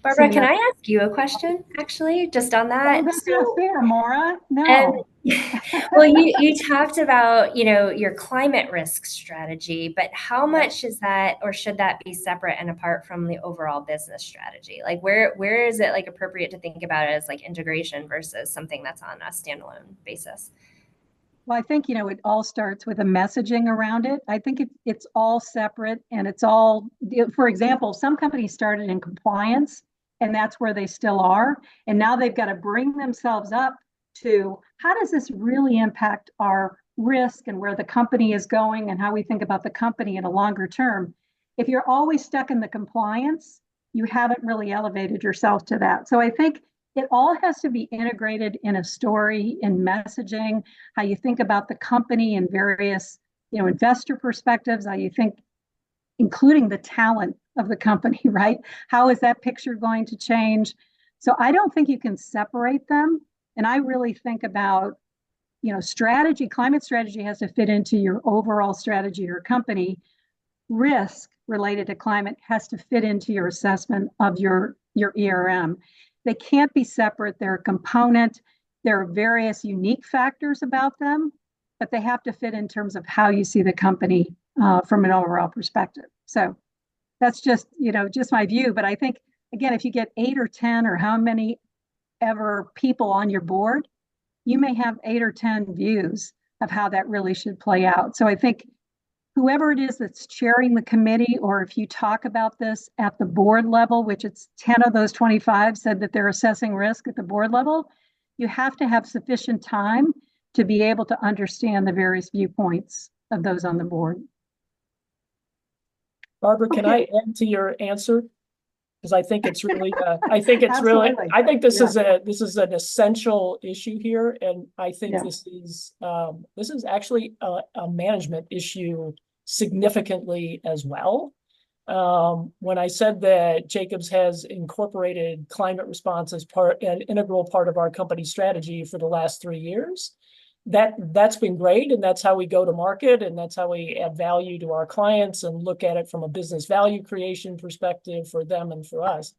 Barbara, can I ask you a question, actually, just on Oh, that? that's not fair, Maura. And No. well, you talked about, your climate risk strategy, but how much is that, or should that be separate and apart from the overall business strategy? Like where is it like appropriate to think about it as like integration versus something that's on a standalone basis? Well, I think, it all starts with a messaging around it. I think it's all separate and it's all, for example, some companies started in compliance and that's where they still are. And now they've got to bring themselves up to how does this really impact our risk and where the company is going and how we think about the company in a longer term. If you're always stuck in the compliance, you haven't really elevated yourself to that. So I think it all has to be integrated in a story, in messaging, how you think about the company and various, investor perspectives, how you think, including the talent of the company, right? How is that picture going to change? So I don't think you can separate them. And I really think about, strategy, climate strategy has to fit into your overall strategy of your company. Risk related to climate has to fit into your assessment of your ERM. They can't be separate. They're a component. There are various unique factors about them, but they have to fit in terms of how you see the company from an overall perspective. So that's just my view. But I think, again, if you get 8 or 10 or how many ever people on your board, you may have 8 or 10 views of how that really should play out. So I think whoever it is that's chairing the committee, or if you talk about this at the board level, which it's 10 of those 25 said that they're assessing risk at the board level, you have to have sufficient time to be able to understand the various viewpoints of those on the board. Barbara, can I add to your answer? Because I think it's really, I think this is an essential issue here, and I think this is actually a management issue significantly as well. When I said that Jacobs has incorporated climate response as an integral part of our company strategy for the last 3 years, that's been great, and that's how we go to market, and that's how we add value to our clients and look at it from a business value creation perspective for them and for us.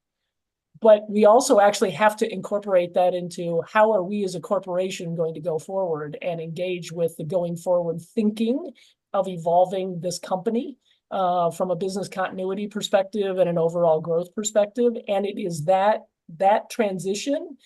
But we also actually have to incorporate that into how are we as a corporation going to go forward and engage with the going forward thinking of evolving this company from a business continuity perspective and an overall growth perspective. And it is that transition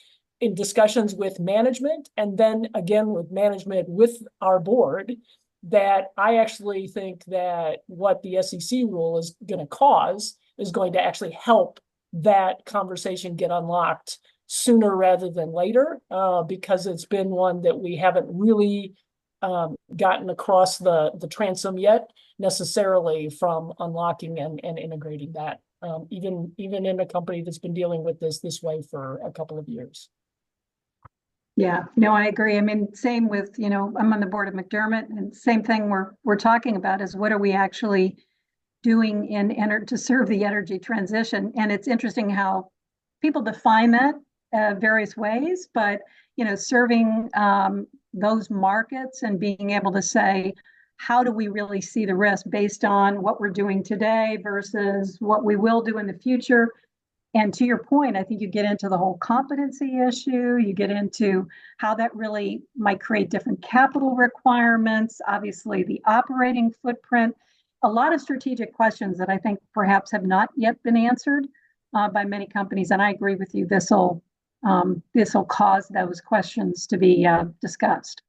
in discussions with management, and then again with management with our board, that I actually think that what the SEC rule is going to cause is going to actually help that conversation get unlocked sooner rather than later, because it's been one that we haven't really gotten across the transom yet necessarily from unlocking and integrating that, even in a company that's been dealing with this way for a couple of years. Yeah, no, I agree. I mean, same with, I'm on the board of McDermott, and same thing we're talking about is what are we actually doing to serve the energy transition. And it's interesting how people define that various ways, but, serving those markets and being able to say, how do we really see the risk based on what we're doing today versus what we will do in the future? And to your point, I think you get into the whole competency issue. You get into how that really might create different capital requirements, obviously the operating footprint, a lot of strategic questions that I think perhaps have not yet been answered by many companies. And I agree with you, this will cause those questions to be discussed.